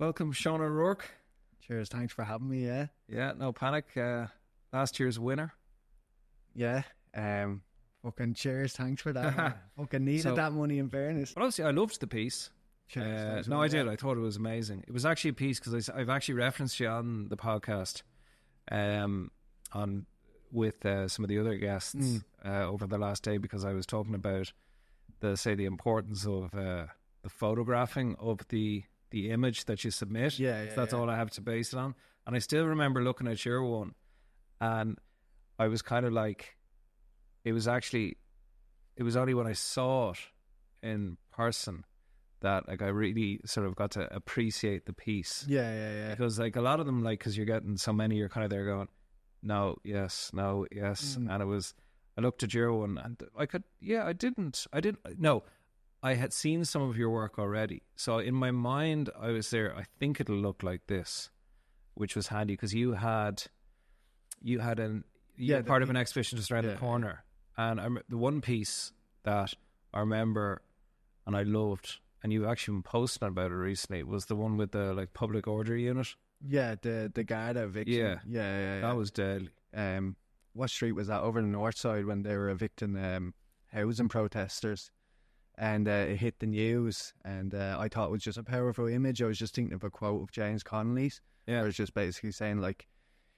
Welcome, Sean O'Rourke. Cheers, thanks for having me, yeah. Yeah, no panic. Last year's winner. Yeah, fucking cheers, thanks for that. Man. Fucking needed So- that money in fairness. But obviously, I loved the piece. Cheers, thanks for No, I that. did. I thought it was amazing. It was actually a piece because I've actually referenced you on the podcast, on with some of the other guests over the last day because I was talking about the importance of the photographing of the image that you submit. Yeah, So that's yeah. all I have to base it on. And I still remember looking at your one, and I was kind of like, it was only when I saw it in person that like I really sort of got to appreciate the piece. Yeah. Because like a lot of them, like, because you're getting so many, you're kind of there going, no, yes, and I looked at your one and I had seen some of your work already, so in my mind I was there, I think it'll look like this, which was handy because you had part of an exhibition just around the corner, and the one piece that I remember and I loved, and you actually been posting about it recently, was the one with the like public order unit. Yeah, the Garda eviction. Yeah. That was deadly. What street was that? Over the north side when they were evicting housing protesters. And it hit the news, and I thought it was just a powerful image. I was just thinking of a quote of James Connolly's. Yeah. Where it's just basically saying, like,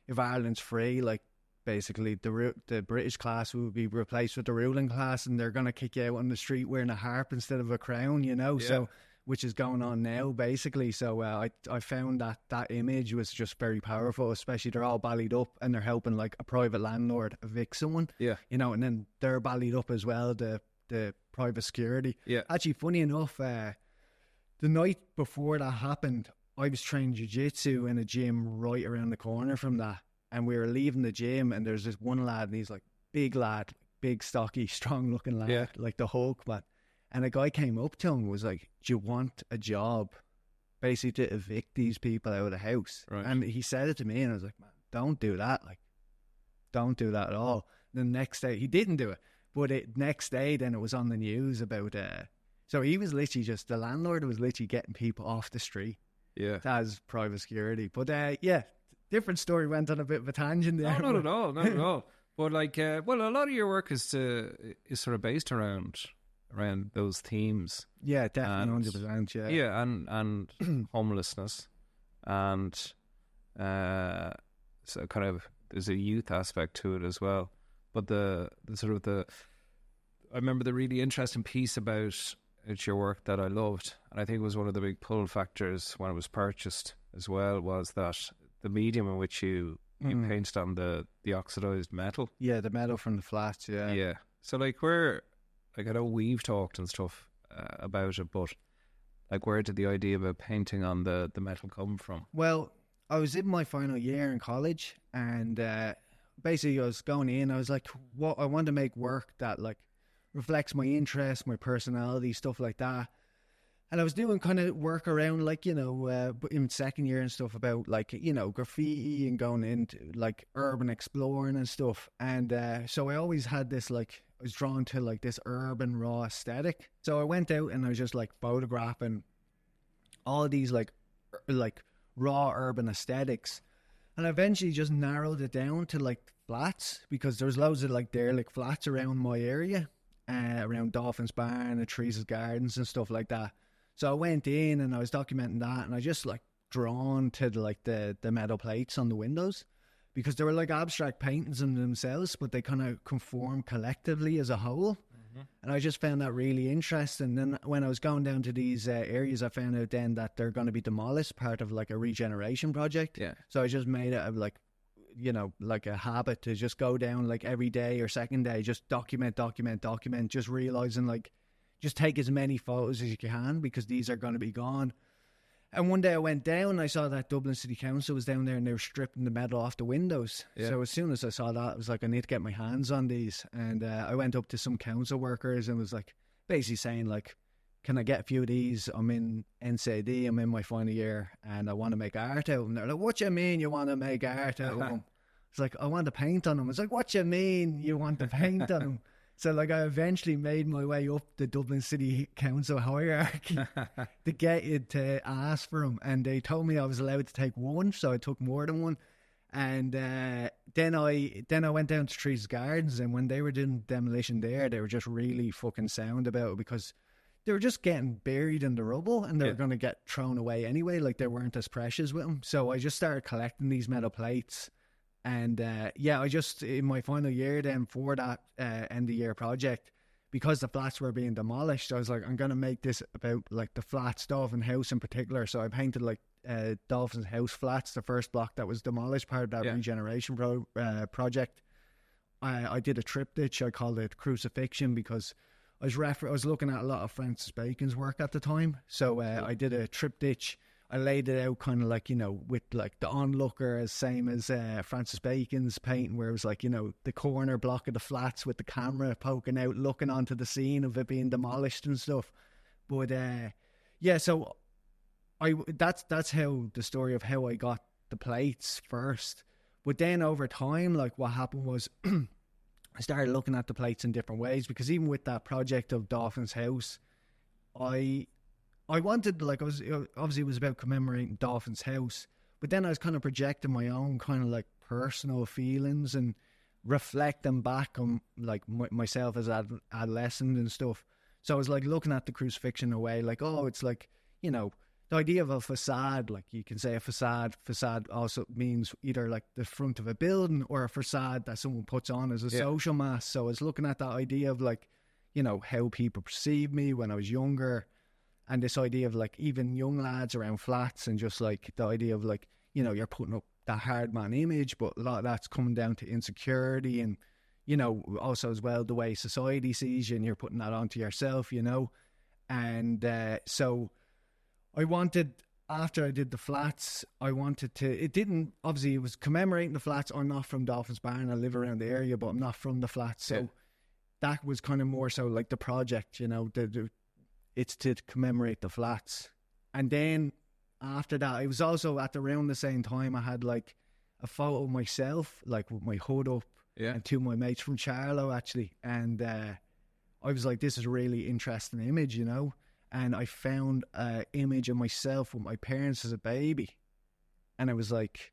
if Ireland's free, like, basically the British class will be replaced with the ruling class, and they're going to kick you out on the street wearing a harp instead of a crown, you know? Yeah. So, which is going on now, basically. So I found that image was just very powerful, especially they're all ballied up and they're helping, like, a private landlord evict someone. Yeah. You know, and then they're ballied up as well, the private security. Yeah. Actually, funny enough, the night before that happened, I was training jiu-jitsu in a gym right around the corner from that. And we were leaving the gym, and there's this one lad, and he's like, big lad, big, stocky, strong-looking lad, Yeah. like the Hulk, man. And a guy came up to him and was like, do you want a job? Basically to evict these people out of the house. Right. And he said it to me, and I was like, man, don't do that. Like, don't do that at all. The next day, he didn't do it. But next day, then it was on the news about... so he was literally just... The landlord was literally getting people off the street Yeah. as private security. But yeah, different story. Went on a bit of a tangent there. No, not at all. Not at all. But like, well, a lot of your work is sort of based around those themes. Yeah, definitely, And- 100%. Yeah. Yeah, and homelessness, and so kind of there's a youth aspect to it as well. But the sort of I remember the really interesting piece about your work that I loved, and I think it was one of the big pull factors when it was purchased as well, was that the medium in which you painted on the oxidized metal. Yeah, the metal from the flats, yeah. Yeah. So like I know we've talked and stuff about it, but like where did the idea about painting on the metal come from? Well, I was in my final year in college, and basically I was going in, I was like, what I want to make work that like reflects my interest, my personality, stuff like that. And I was doing kind of work around, like, you know, in second year and stuff about, like, you know, graffiti and going into, like, urban exploring and stuff. And so I always had this, like, I was drawn to, like, this urban raw aesthetic. So I went out and I was just, like, photographing all of these, like raw urban aesthetics. And I eventually just narrowed it down to, like, flats, because there was loads of, like, derelict flats around my area, around Dolphins Barn and Teresa's Gardens and stuff like that. So I went in and I was documenting that, and I just like drawn to the metal plates on the windows, because they were like abstract paintings in themselves, but they kind of conform collectively as a whole. And I just found that really interesting. And then when I was going down to these areas, I found out then that they're going to be demolished, part of like a regeneration project. Yeah. So I just made it like, you know, like a habit to just go down like every day or second day, just document, just realizing like, just take as many photos as you can, because these are going to be gone. And one day I went down and I saw that Dublin City Council was down there and they were stripping the metal off the windows. Yeah. So as soon as I saw that, I was like, I need to get my hands on these. And I went up to some council workers and was like, basically saying like, can I get a few of these? I'm in NCD, I'm in my final year, and I want to make art out of them. They're like, what do you mean you want to make art out of them? It's like, I want to paint on them. It's like, what do you mean you want to paint on them? So like I eventually made my way up the Dublin City Council hierarchy to get it to ask for them, and they told me I was allowed to take one, so I took more than one. And then I went down to Trees Gardens, and when they were doing demolition there, they were just really fucking sound about it because they were just getting buried in the rubble, and they were going to get thrown away anyway. Like they weren't as precious with them. So I just started collecting these metal plates. And I just, in my final year then for that end of year project, because the flats were being demolished, I was like, I'm going to make this about like the flats, Dolphin House in particular. So I painted like Dolphin's House flats, the first block that was demolished, part of that regeneration project. I did a triptych. I called it Crucifixion because I was looking at a lot of Francis Bacon's work at the time. So I did a triptych. I laid it out kind of like, you know, with like the onlooker as same as Francis Bacon's painting, where it was like, you know, the corner block of the flats with the camera poking out, looking onto the scene of it being demolished and stuff. But so that's how the story of how I got the plates first. But then over time, like what happened was I started looking at the plates in different ways, because even with that project of Dolphin's House, I wanted, like, obviously it was about commemorating Dolphin's House, but then I was kind of projecting my own kind of like personal feelings and reflecting back on like myself as an adolescent and stuff. So I was like looking at the crucifixion in a way like, oh, it's like, you know, the idea of a facade, like you can say a facade also means either like the front of a building or a facade that someone puts on as a social mask. So I was looking at that idea of like, you know, how people perceive me when I was younger. And this idea of like even young lads around flats, and just like the idea of like, you know, you're putting up that hard man image, but a lot of that's coming down to insecurity, and, you know, also as well the way society sees you, and you're putting that onto yourself, you know. And so I wanted, after I did the flats, it was commemorating the flats. I'm not from Dolphin's Barn, I live around the area, but I'm not from the flats. So that was kind of more so like the project, you know, it's to commemorate the flats. And then after that, it was also at around the same time I had like a photo of myself, like with my hood up, and two of my mates from Charlo actually. And I was like, this is a really interesting image, you know. And I found an image of myself with my parents as a baby, and it was like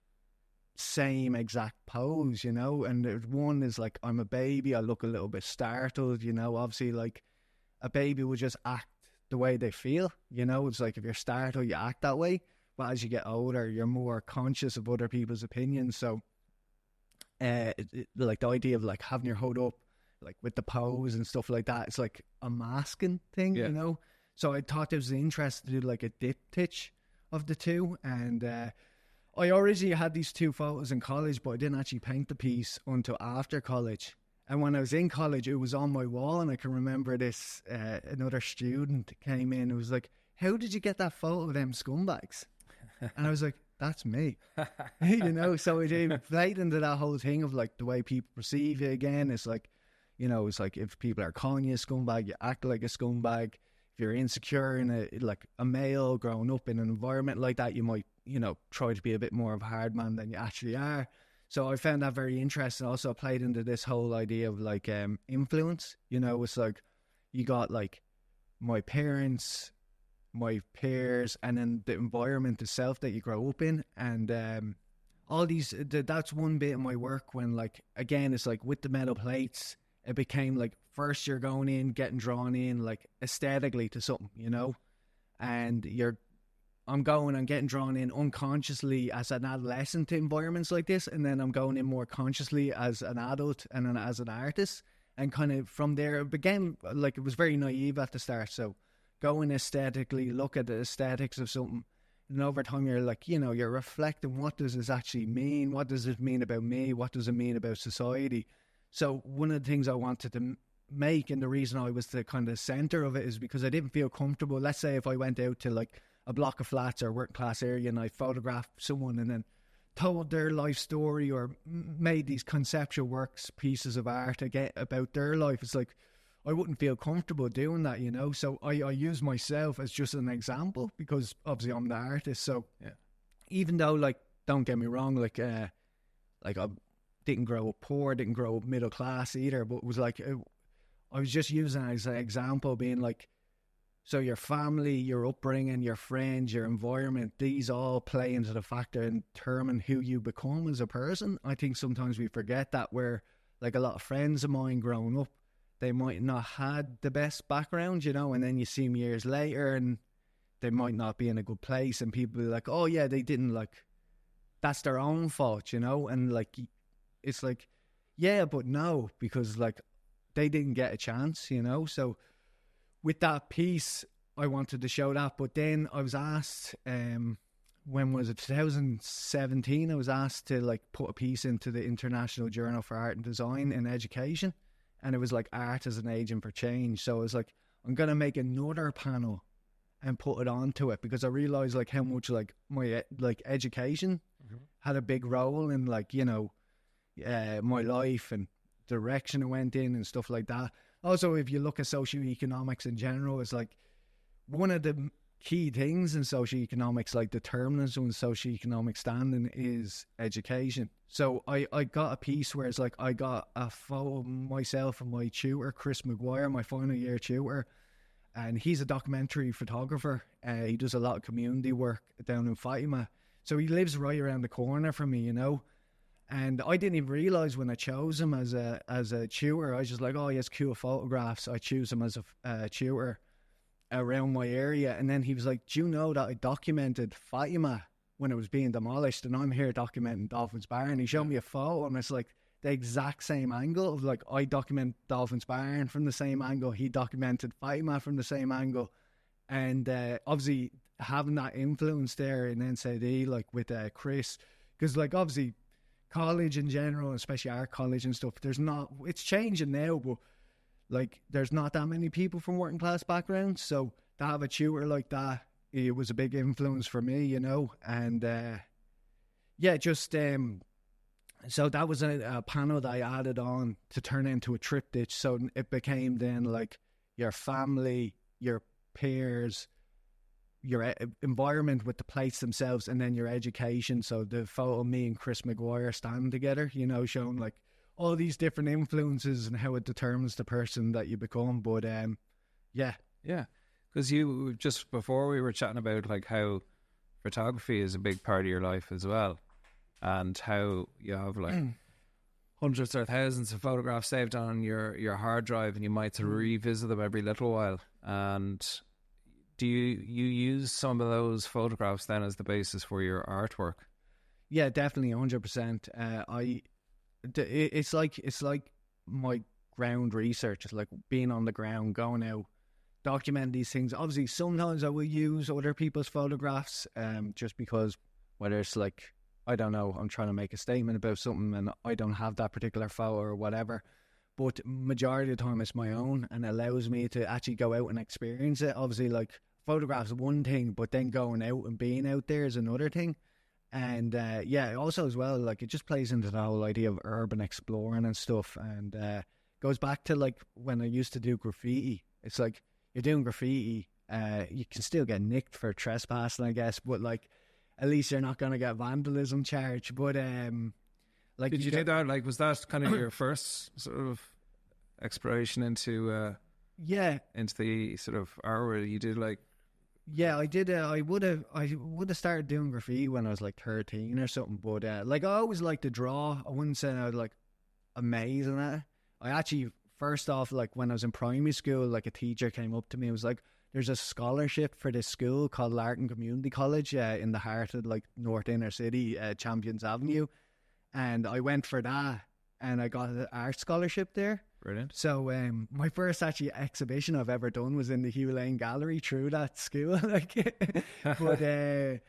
same exact pose, you know. And one is like, I'm a baby, I look a little bit startled, you know. Obviously, like a baby would just act the way they feel, you know. It's like if you're startled, you act that way, but as you get older, you're more conscious of other people's opinions. So like the idea of like having your hood up, like with the pose and stuff like that, it's like a masking thing, you know. So I thought it was interesting to do like a diptych of the two. And I originally had these two photos in college, but I didn't actually paint the piece until after college. And when I was in college, it was on my wall, and I can remember this, another student came in and was like, how did you get that photo of them scumbags? And I was like, that's me. You know, so it played into that whole thing of like the way people perceive you again. It's like, you know, it's like if people are calling you a scumbag, you act like a scumbag. If you're insecure in like a male growing up in an environment like that, you might, you know, try to be a bit more of a hard man than you actually are. So I found that very interesting. Also played into this whole idea of like influence. You know, it's like you got like my parents, my peers, and then the environment itself that you grow up in. And all these, that's one bit of my work when, like, again, it's like with the metal plates, it became like first you're going in, getting drawn in like aesthetically to something, you know, and I'm getting drawn in unconsciously as an adolescent to environments like this, and then I'm going in more consciously as an adult and then as an artist, and kind of from there it began, like, it was very naive at the start. So going aesthetically, look at the aesthetics of something, and over time you're like, you know, you're reflecting, what does this actually mean? What does it mean about me? What does it mean about society? So one of the things I wanted to make, and the reason I was the kind of center of it, is because I didn't feel comfortable. Let's say if I went out to like a block of flats or working class area and I photographed someone and then told their life story or made these conceptual works, pieces of art about their life, it's like I wouldn't feel comfortable doing that, you know. So I use myself as just an example, because obviously I'm the artist. So even though, like, don't get me wrong, like I didn't grow up poor, didn't grow up middle class either, but it was like I was just using it as an example, being like, so your family, your upbringing, your friends, your environment, these all play into the factor and determine who you become as a person. I think sometimes we forget that, where like a lot of friends of mine growing up, they might not had the best background, you know, and then you see them years later and they might not be in a good place, and people be like, oh yeah, they didn't, like, that's their own fault, you know, and like, it's like, yeah, but no, because like they didn't get a chance, you know. So with that piece, I wanted to show that. But then I was asked, when was it, 2017, I was asked to like put a piece into the International Journal for Art and Design in Education, and it was like art as an agent for change. So I was like, I'm going to make another panel and put it onto it, because I realized like how much like my like education had a big role in, like, you know, my life and direction it went in and stuff like that. Also, if you look at socioeconomics in general, it's like one of the key things in socioeconomics, like determinants of socioeconomic standing, is education. So I got a piece where it's like, I got a photo of myself and my tutor, Chris McGuire, my final year tutor, and he's a documentary photographer. He does a lot of community work down in Fatima. So he lives right around the corner from me, you know. And I didn't even realize when I chose him as a tutor. I was just like, oh, he has cool photographs. I choose him as a tutor around my area. And then he was like, do you know that I documented Fatima when it was being demolished, and I'm here documenting Dolphins Barn? He showed me a photo, and it's like the exact same angle of, like, I document Dolphins Barn from the same angle, he documented Fatima from the same angle. And obviously having that influence there in NZD, like with Chris, because like obviously college in general, especially our college and stuff, it's changing now, but like there's not that many people from working class backgrounds. So to have a tutor like that, it was a big influence for me, you know. And so that was a panel that I added on to turn into a triptych. So it became then like your family, your peers, your environment with the plates themselves, and then your education. So the photo of me and Chris McGuire standing together, you know, showing like all these different influences and how it determines the person that you become. But yeah, because you, just before we were chatting about like how photography is a big part of your life as well, and how you have like hundreds or thousands of photographs saved on your hard drive, and you might revisit them every little while. And do you use some of those photographs then as the basis for your artwork? Yeah, definitely, 100%. It's like my ground research. It's like being on the ground, going out, document these things. Obviously, sometimes I will use other people's photographs, just because, whether it's like, I don't know, I'm trying to make a statement about something and I don't have that particular photo or whatever. But majority of the time it's my own, and it allows me to actually go out and experience it. Obviously, like, photographs one thing, but then going out and being out there is another thing. And also as well, like, it just plays into the whole idea of urban exploring and stuff, and goes back to like when I used to do graffiti. It's like, you're doing graffiti, you can still get nicked for trespassing, I guess, but like at least you're not going to get vandalism charge. But like, did you do that? Like, was that kind of your first sort of exploration into into the sort of art where you did like? Yeah, I did. I would have started doing graffiti when I was like 13 or something. But like, I always liked to draw. I wouldn't say I was like amazing at it. I actually, first off, like when I was in primary school, like a teacher came up to me and was like, there's a scholarship for this school called Larkin Community College in the heart of like North Inner City, Champions Avenue. And I went for that and I got an art scholarship there. Brilliant. So my first actually exhibition I've ever done was in the Hugh Lane Gallery through that school. Like, but and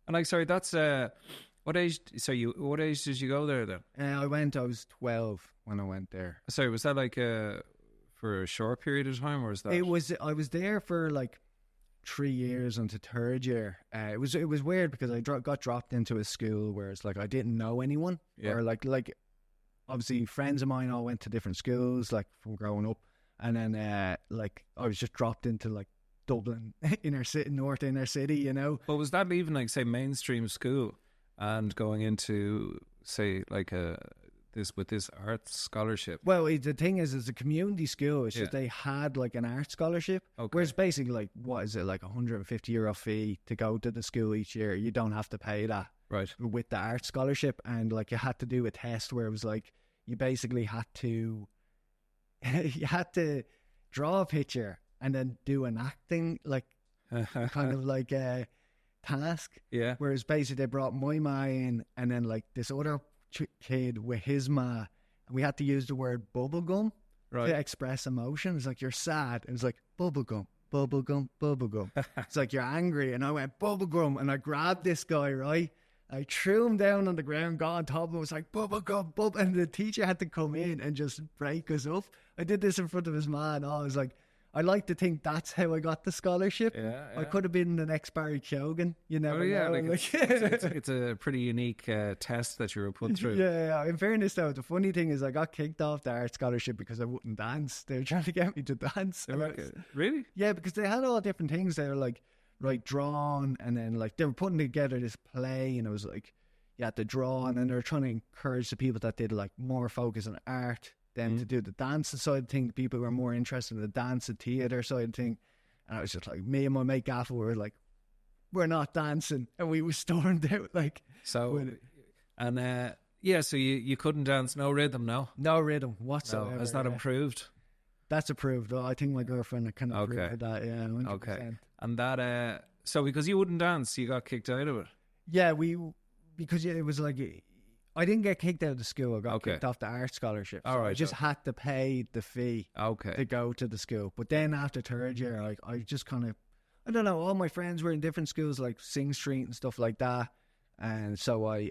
like, sorry, that's what age? So what age did you go there then? I was 12 when I went there. Sorry, was that like for a short period of time, or was that? I was there for like 3 years into third year. It was weird because I got dropped into a school where it's like I didn't know anyone, or like obviously friends of mine all went to different schools like from growing up, and then like I was just dropped into like Dublin North Inner City, you know. But was that leaving like, say, mainstream school and going into, say, like this arts scholarship. Well, the thing is, it's a community school. It's just Yeah. they had like an art scholarship. Okay. Whereas basically, like, what is it, like €150 fee to go to the school each year? You don't have to pay that Right. with the art scholarship. And like, you had to do a test where it was like, you basically had to, you had to draw a picture and then do an acting, like, kind of like a task. Yeah. Whereas basically they brought my ma in and then like this other kid with his ma, and we had to use the word bubblegum Right. to express emotion. It's like, you're sad. It was like, bubblegum, bubblegum, bubblegum. It's like, you're angry. And I went, bubblegum. And I grabbed this guy, right? I threw him down on the ground, got on top of him, was like, bubblegum, bub. And the teacher had to come in and just break us up. I did this in front of his ma, and I was like, I like to think that's how I got the scholarship. Yeah. I could have been the next Barry Keoghan. You never Oh yeah, know. like it's a pretty unique test that you were put through. Yeah. In fairness, though, the funny thing is I got kicked off the art scholarship because I wouldn't dance. They were trying to get me to dance. They were- Really? Yeah, because they had all different things. They were like, right, drawn, and then like they were putting together this play, and it was like you had to draw, and then they were trying to encourage the people that did like more focus on art than to do the dance side of thing. People who were more interested in the dance and theatre side of thing. And I was just like, me and my mate Gaffer were like, we're not dancing, and we were stormed out like So, with and yeah, so you couldn't dance, no rhythm, no? no rhythm No, whatsoever. has that yeah. improved? That's approved. I think my girlfriend kind of Okay. approved of that. Yeah, 100%. Okay. And that, so because you wouldn't dance, you got kicked out of it. Yeah, because it was like, I didn't get kicked out of the school. I got Okay. kicked off the art scholarship. All So I right, just okay. had to pay the fee to Okay. go to the school. But then after third year, like, I just kind of, I don't know, all my friends were in different schools like Sing Street and stuff like that. And so I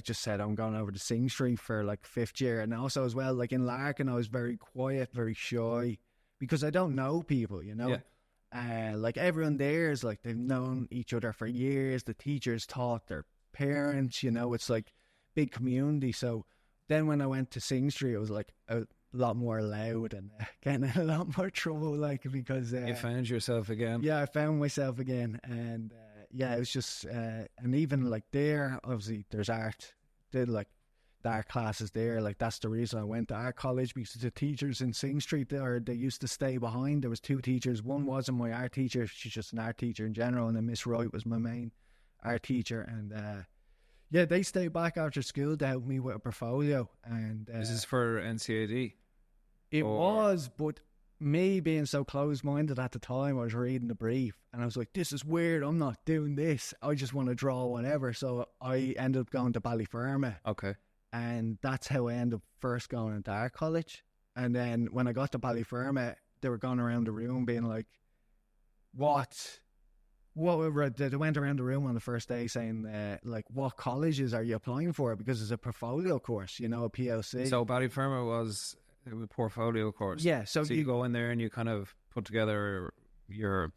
just said I'm going over to Sing Street for like fifth year. And also as well, like in Larkin, I was very quiet, very shy because I don't know people, you know? Yeah. Like everyone there is like, they've known each other for years. The teachers taught their parents, you know, it's like big community. So then when I went to Sing Street, it was like a lot more loud and getting in a lot more trouble, like, because You found yourself again. yeah, I found myself again. And yeah, it was just and even like there, obviously there's art, did like the art classes there. Like that's the reason I went to art college, because the teachers in Sing Street there, they used to stay behind. There was two teachers. One wasn't my art teacher, she's just an art teacher in general, and then Miss Wright was my main art teacher. And yeah, they stayed back after school to help me with a portfolio. And This is for NCAD. it or- was, but me being so closed-minded at the time, I was reading the brief and I was like, this is weird, I'm not doing this, I just want to draw whatever. So I ended up going to Ballyferma, Okay. and that's how I ended up first going into art college. And then when I got to Ballyferma, they were going around the room being like, what were they went around the room on the first day saying like, what colleges are you applying for, because it's a portfolio course, you know, a PLC. So Ballyferma was a portfolio course. yeah, so, So you go in there and you kind of put together your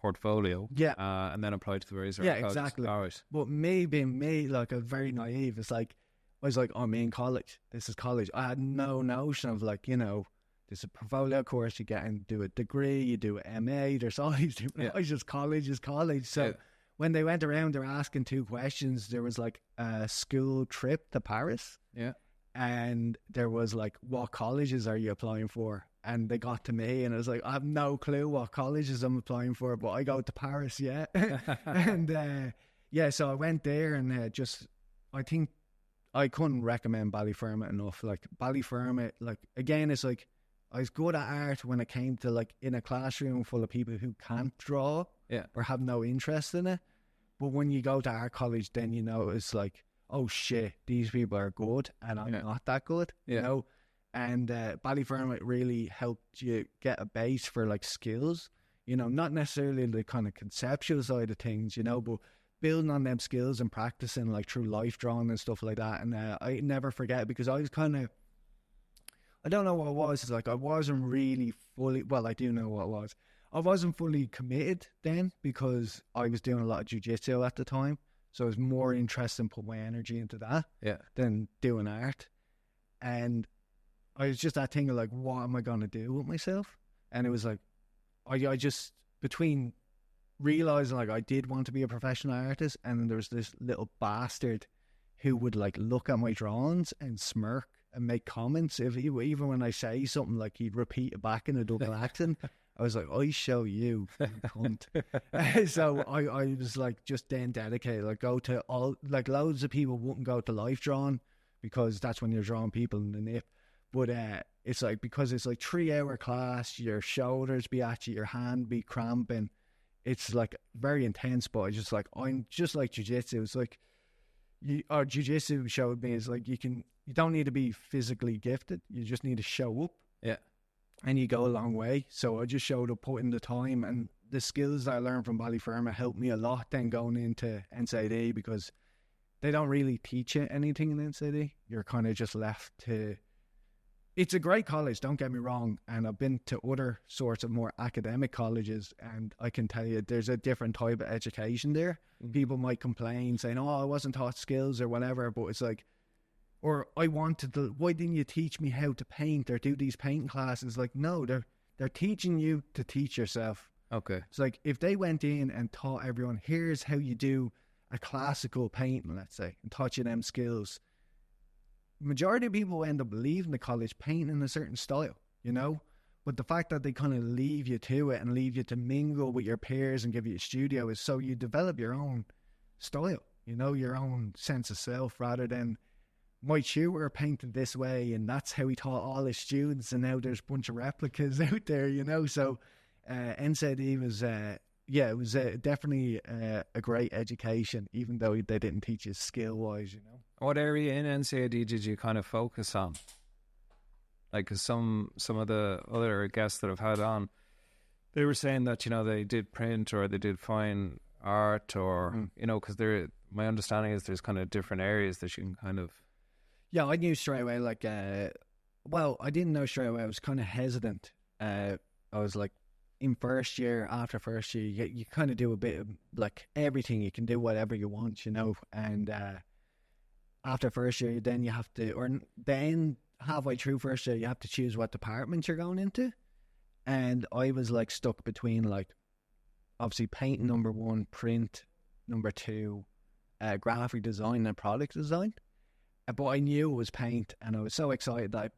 portfolio. yeah. And then apply to the various Yeah, colleges. exactly. All right. But me being me, like, a very naive, it's like, I was like, I'm in college. This is college. I had no notion of, like, you know, there's a portfolio course, you get and do a degree, you do an MA, there's all these different, Yeah. it's just college is college. So Yeah. when they went around, they were asking two questions. There was like a school trip to Paris, Yeah. and there was like, what colleges are you applying for? And they got to me, and I was like, I have no clue what colleges I'm applying for, but I go to Paris, yeah. And yeah, so I went there, and just, I think I couldn't recommend Ballyferma enough. Like Ballyferma, like, again, it's like, I was good at art when it came to like in a classroom full of people who can't draw Yeah. or have no interest in it. But when you go to art college, then you know it's like, oh shit, these people are good and I'm Yeah. not that good, you Yeah. know? And Ballyferma really helped you get a base for like skills, you know, not necessarily the kind of conceptual side of things, you know, but building on them skills and practicing like through life drawing and stuff like that. And I never forget, because I was kind of, I don't know what it was. It's like I wasn't really fully, well, I do know what it was. I wasn't fully committed then, because I was doing a lot of jiu-jitsu at the time. So I was more interested in put my energy into that Yeah. than doing art. And I was just that thing of like, what am I going to do with myself? And it was like, I just, between realizing like I did want to be a professional artist, and then there was this little bastard who would like look at my drawings and smirk and make comments. If even when I say something, like he'd repeat it back in a double accent. I was like, I show you, you cunt. So I was like, just then dedicated. Like, go to all, like, loads of people wouldn't go to life drawing because that's when you're drawing people in the nip. But it's like, because it's like 3-hour class, your shoulders be at you, your hand be cramping. It's like very intense, but I just like, I'm just like jiu-jitsu. It's like, or jiu-jitsu showed me is like, you don't need to be physically gifted. You just need to show up. Yeah. And you go a long way. So I just showed up, put in the time, and the skills I learned from Ballyferma helped me a lot then going into NCAD, because they don't really teach you anything in NCAD. You're kind of just left to... It's a great college, don't get me wrong, and I've been to other sorts of more academic colleges, and I can tell you there's a different type of education there. People might complain saying, oh, I wasn't taught skills or whatever, but it's like, or I wanted to, why didn't you teach me how to paint or do these painting classes? Like, no, they're teaching you to teach yourself. Okay. It's like, if they went in and taught everyone, here's how you do a classical painting, let's say, and taught you them skills, majority of people end up leaving the college painting in a certain style, you know? But the fact that they kind of leave you to it and leave you to mingle with your peers and give you a studio is so you develop your own style, you know, your own sense of self, rather than my tutor painted this way and that's how he taught all his students, and now there's a bunch of replicas out there, you know? So NCAD was, it was definitely a great education, even though they didn't teach you skill-wise, you know? What area in NCAD did you kind of focus on? Like, 'cause some of the other guests that I've had on, they were saying that, you know, they did print or they did fine art, or, you know, because my understanding is there's kind of different areas that you can kind of... Yeah, I knew straight away, like, well, I didn't know straight away. I was kind of hesitant. I was like, in first year, after first year, you kind of do a bit of, like, everything. You can do whatever you want, you know, and after first year, then you have to, or then halfway through first year, you have to choose what department you're going into. And I was like stuck between, like, obviously paint number 1, print number 2, graphic design and product design. But I knew it was paint, and I was so excited that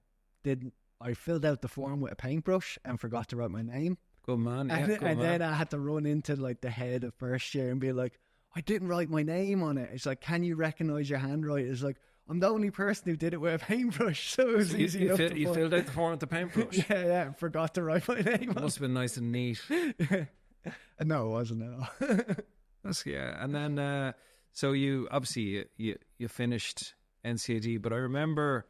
I filled out the form with a paintbrush and forgot to write my name. Good man, yeah. And then I had to run into, like, the head of first year and be like, I didn't write my name on it. It's like, can you recognise your handwriting? It's like, I'm the only person who did it with a paintbrush, so it was easy enough. You filled out the form with the paintbrush? Yeah, forgot to write my name on it. Must have been nice and neat. No, it wasn't at all. Yeah. And then, so you, obviously, you finished NCAD, but I remember,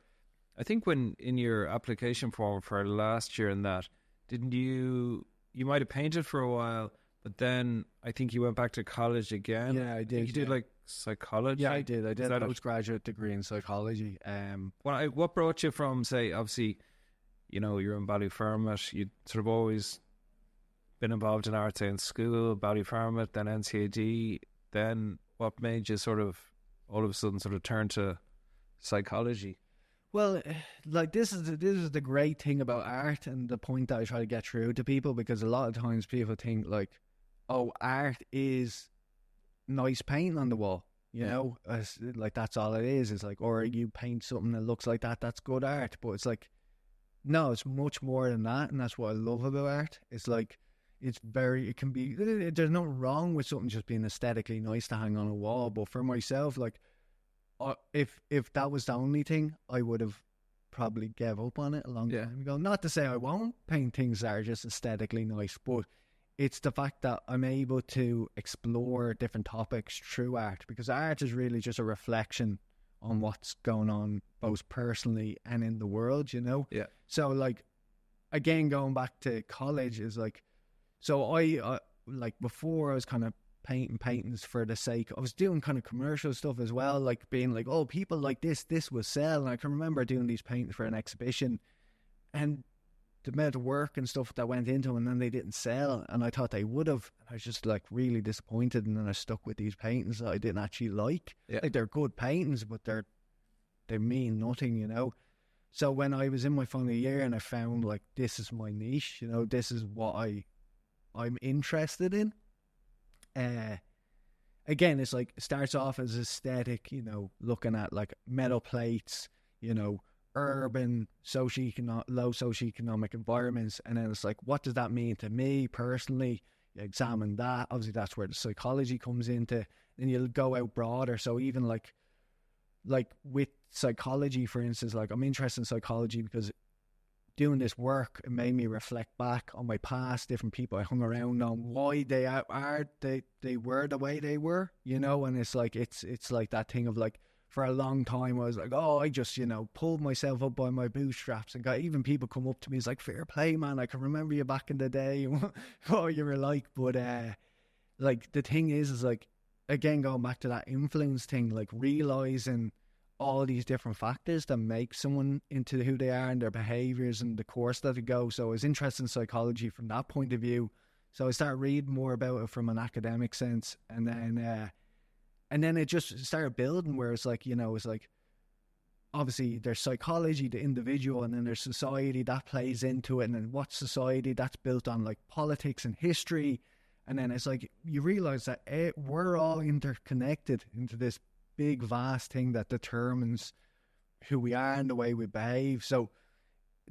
I think when in your application form for last year and that, didn't you might have painted for a while, but then I think you went back to college again. Yeah, I did. You did like psychology? Yeah, I did. I did a postgraduate degree in psychology. What brought you from, say, obviously, you know, you're in Ballyfermot, you'd sort of always been involved in arts in school, Ballyfermot, then NCAD, then what made you sort of all of a sudden sort of turn to psychology? Well, like, this is the great thing about art, and the point that I try to get through to people, because a lot of times people think, like, oh, art is nice paint on the wall, you know, like, that's all it is. It's like, or you paint something that looks like that, that's good art. But it's like, no, it's much more than that, and that's what I love about art. It's like, it can be, there's nothing wrong with something just being aesthetically nice to hang on a wall. But for myself, like, if that was the only thing, I would have probably gave up on it a long time ago. Not to say I won't paint things that are just aesthetically nice, but it's the fact that I'm able to explore different topics through art, because art is really just a reflection on what's going on both personally and in the world, you know? Yeah. So, like, again, going back to college is like, so I, like, before I was kind of painting paintings for the sake, I was doing kind of commercial stuff as well, like being like, oh, people like this will sell. And I can remember doing these paintings for an exhibition, and the amount of work and stuff that went into them, and then they didn't sell, and I thought they would have. I was just like really disappointed, and then I stuck with these paintings that I didn't actually like. Like, they're good paintings, but they mean nothing, you know. So when I was in my final year and I found, like, this is my niche, you know, this is what I'm interested in, again, it's like, it starts off as aesthetic, you know, looking at like metal plates, you know, urban, low socioeconomic environments. And then it's like, what does that mean to me personally? You examine that. Obviously, that's where the psychology comes into. Then you'll go out broader. So even like with psychology, for instance, like I'm interested in psychology because doing this work, it made me reflect back on my past, different people I hung around on, why they were the way they were, you know. And it's like it's like that thing of like, for a long time I was like, oh, I just, you know, pulled myself up by my bootstraps, and got even people come up to me, it's like, fair play, man, I can remember you back in the day and what you were like. But like the thing is like, again, going back to that influence thing, like realizing all these different factors that make someone into who they are and their behaviors and the course that they go. So I was interested in psychology from that point of view. So I started reading more about it from an academic sense, and then it just started building where it's like, you know, it's like, obviously there's psychology, the individual, and then there's society that plays into it. And then what society that's built on, like politics and history. And then it's like, you realize that we're all interconnected into this big vast thing that determines who we are and the way we behave. So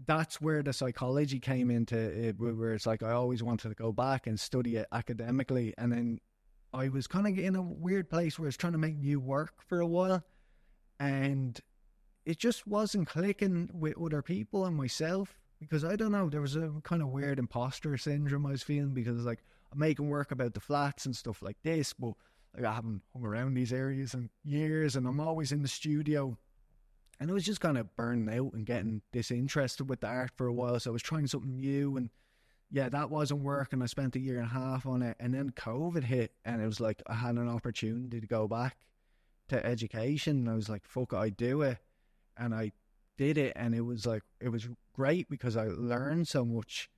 that's where the psychology came into it, where it's like, I always wanted to go back and study it academically. And then I was kind of in a weird place where I was trying to make new work for a while, and it just wasn't clicking with other people and myself, because I don't know, there was a kind of weird imposter syndrome I was feeling, because like, I'm making work about the flats and stuff like this, but like, I haven't hung around these areas in years, and I'm always in the studio. And I was just kind of burning out and getting disinterested with the art for a while. So I was trying something new, and yeah, that wasn't working. I spent 1.5 years on it, and then COVID hit, and it was like, I had an opportunity to go back to education, and I was like, fuck it, I do it. And I did it, and it was like, it was great because I learned so much.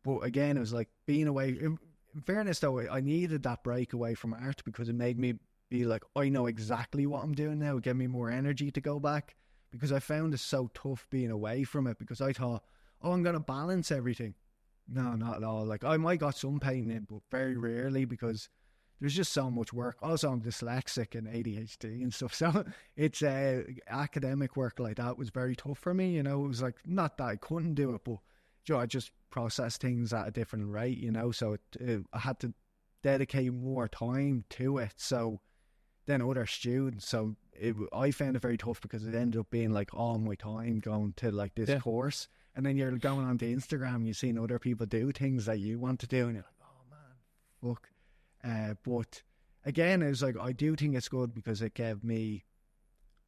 But again, it was like being away. In fairness though, I needed that break away from art, because it made me be like, I know exactly what I'm doing now. It gave me more energy to go back, because I found it so tough being away from it, because I thought, oh, I'm going to balance everything. No, not at all. Like, I might got some painting in, but very rarely, because there's just so much work. Also, I'm dyslexic and ADHD and stuff. So it's academic work like that was very tough for me. You know, it was like, not that I couldn't do it, but you know, I just process things at a different rate, you know. So I had to dedicate more time to it. So then other students, so I found it very tough, because it ended up being like all my time going to like this course. And then you're going on to Instagram, you're seeing other people do things that you want to do, and you're like, oh man, fuck. But again, it was like, I do think it's good, because it gave me,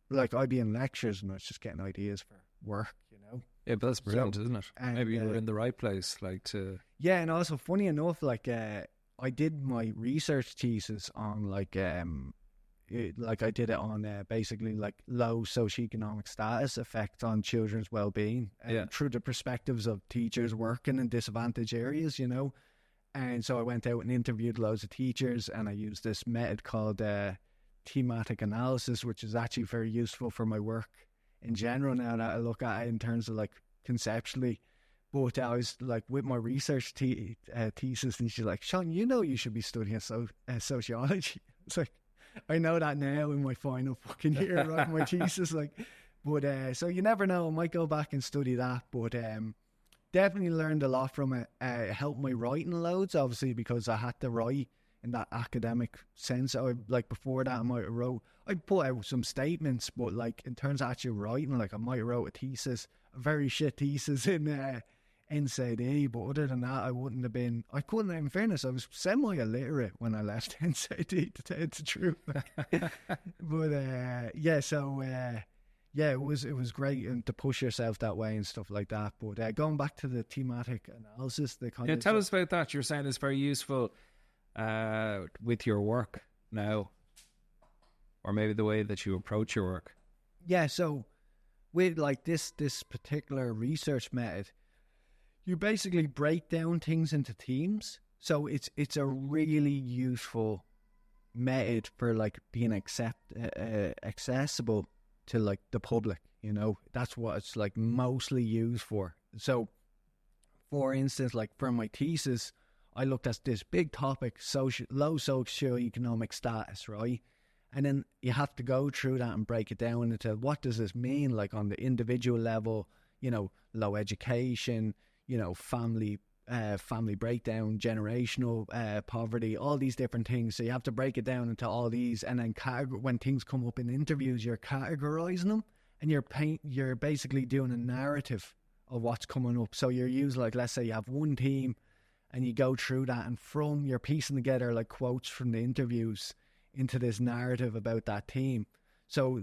like, I'd be in lectures and I was just getting ideas for work, you know. Yeah, but that's brilliant, isn't it? And, maybe you were in the right place, like, to... Yeah, and also, funny enough, like, I did my research thesis on, like I did it on basically like low socioeconomic status effect on children's well-being, through the perspectives of teachers working in disadvantaged areas, you know. And so I went out and interviewed loads of teachers, and I used this method called thematic analysis, which is actually very useful for my work in general now that I look at it in terms of like conceptually. But I was like, with my research thesis, and she's like, Sean, you know, you should be studying sociology. It's like, I know that now in my final fucking year writing my thesis, like, but so you never know, I might go back and study that. But definitely learned a lot from it. It helped my writing loads, obviously, because I had to write in that academic sense. Like before that, I put out some statements, but like in terms of actually writing, like I might have wrote a thesis, a very shit thesis in NZE, but other than that, I couldn't, in fairness, I was semi-illiterate when I left NZE, to tell you the truth. But it was great, and to push yourself that way and stuff like that. But going back to the thematic analysis, tell us about that. You're saying it's very useful with your work now, or maybe the way that you approach your work. Yeah, so with like this particular research method, you basically break down things into themes. So it's a really useful method for like being accessible to like the public, you know. That's what it's like mostly used for. So for instance, like for my thesis, I looked at this big topic, low socioeconomic status, right? And then you have to go through that and break it down into what does this mean, like on the individual level, low education, family breakdown, generational poverty, all these different things. So you have to break it down into all these, and then when things come up in interviews, you're categorizing them, and you're basically doing a narrative of what's coming up. So you're using, like, let's say you have one team, and you go through that, and from you're piecing together like quotes from the interviews into this narrative about that team. So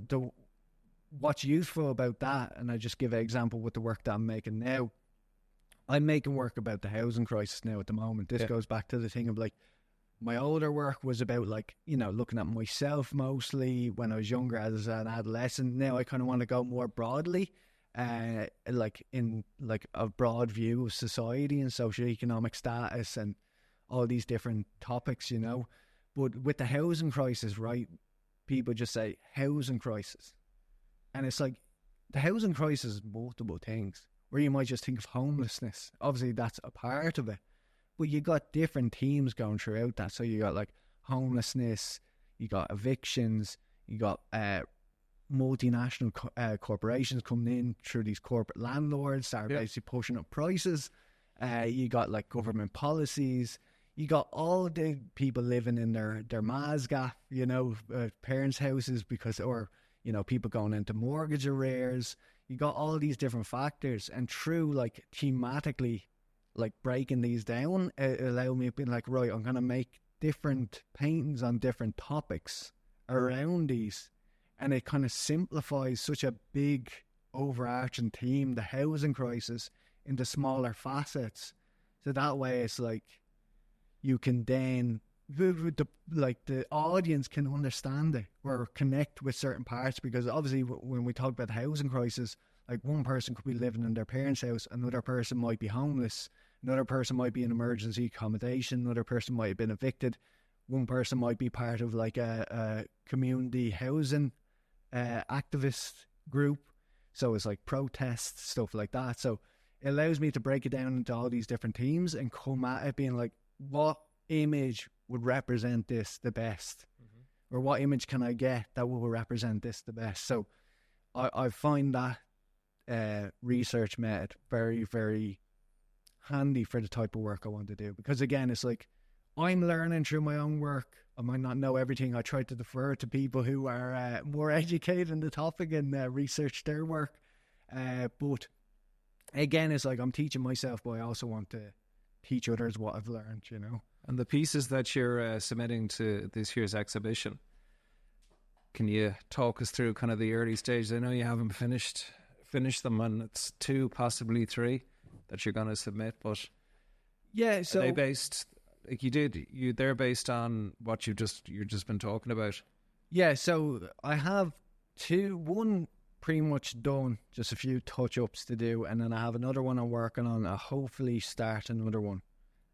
what's useful about that, and I just give an example with the work that I'm making now. I'm making work about the housing crisis now at the moment. This goes back to the thing of, like, my older work was about, like, looking at myself mostly when I was younger as an adolescent. Now I kind of want to go more broadly, like in like a broad view of society and socioeconomic status and all these different topics, But with the housing crisis, right, people just say housing crisis. And it's like, the housing crisis is multiple things, where you might just think of homelessness. Obviously, that's a part of it. But you got different themes going throughout that. So you got, like, homelessness, you got evictions, you got multinational corporations coming in through these corporate landlords that are basically pushing up prices. You got, like, government policies. You got all the people living in their Mazgaff, parents' houses or people going into mortgage arrears. You got all these different factors, and through, like, thematically, like, breaking these down, it allowed me to be like, right, I'm going to make different paintings on different topics around these. And it kind of simplifies such a big overarching theme, the housing crisis, into smaller facets. So that way it's like, you can then, the audience can understand it or connect with certain parts, because obviously when we talk about the housing crisis, like, one person could be living in their parents' house, another person might be homeless, another person might be in emergency accommodation, another person might have been evicted, one person might be part of, like, a community housing activist group. So it's like protests, stuff like that. So it allows me to break it down into all these different themes and come at it being like, what image would represent this the best? Or what image can I get that will represent this the best? So I find that research method very, very handy for the type of work I want to do, because again, it's like, I'm learning through my own work. I might not know everything. I try to defer to people who are more educated in the topic and research their work. But again, it's like, I'm teaching myself, but I also want to teach others what I've learned, And the pieces that you're submitting to this year's exhibition, can you talk us through kind of the early stages? I know you haven't finished them, and it's 2, possibly 3 that you're going to submit, but yeah, so are they based, like they're based on what you've just been talking about? Yeah, so I have 2, one pretty much done, just a few touch-ups to do, and then I have another one I'm working on. I'll hopefully start another one,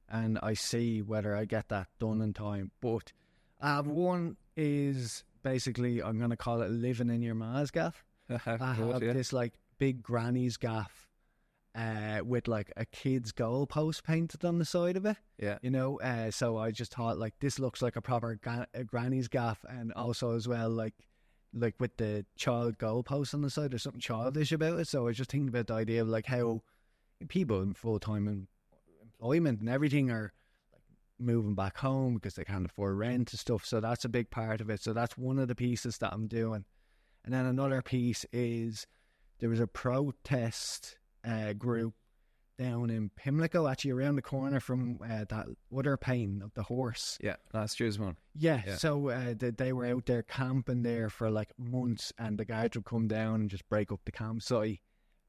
and I see whether I get that done in time. But I have one is basically, I'm going to call it Living in Your Mazgaff. I have this, like, big granny's gaff with, like, a kid's goalpost painted on the side of it. Yeah. So I just thought, like, this looks like a proper granny's gaff, and also as well, like with the child goalpost on the side, there's something childish about it. So I was just thinking about the idea of, like, how people in full-time employment and everything are, like, moving back home because they can't afford rent and stuff. So that's a big part of it. So that's one of the pieces that I'm doing. And then another piece is, there was a protest group down in Pimlico, actually around the corner from that other painting of the horse. Yeah, last year's one. Yeah. So they were out there camping there for, like, months, and the guards would come down and just break up the campsite.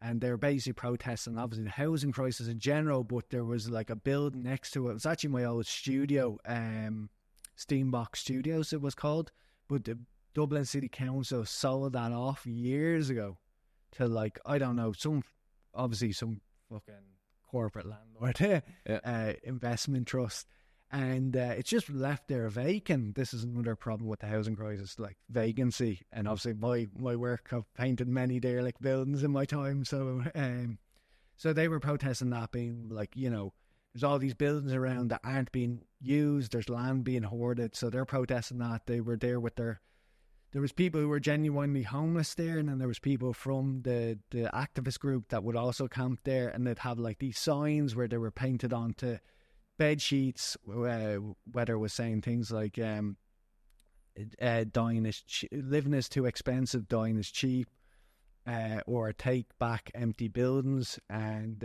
And they were basically protesting, obviously, the housing crisis in general, but there was, like, a building next to it. It was actually my old studio, Steambox Studios it was called, but the Dublin City Council sold that off years ago to, like, I don't know, some fucking corporate landlord investment trust, and it's just left there vacant. This is another problem with the housing crisis, like vacancy. And obviously my work, I've painted many derelict buildings in my time, so they were protesting that, being like, there's all these buildings around that aren't being used. There's land being hoarded, so they're protesting that. They were there with their. There was people who were genuinely homeless there, and then there was people from the activist group that would also camp there, and they'd have like these signs where they were painted onto bed sheets, whether it was saying things like dying is living is too expensive, dying is cheap, or take back empty buildings, and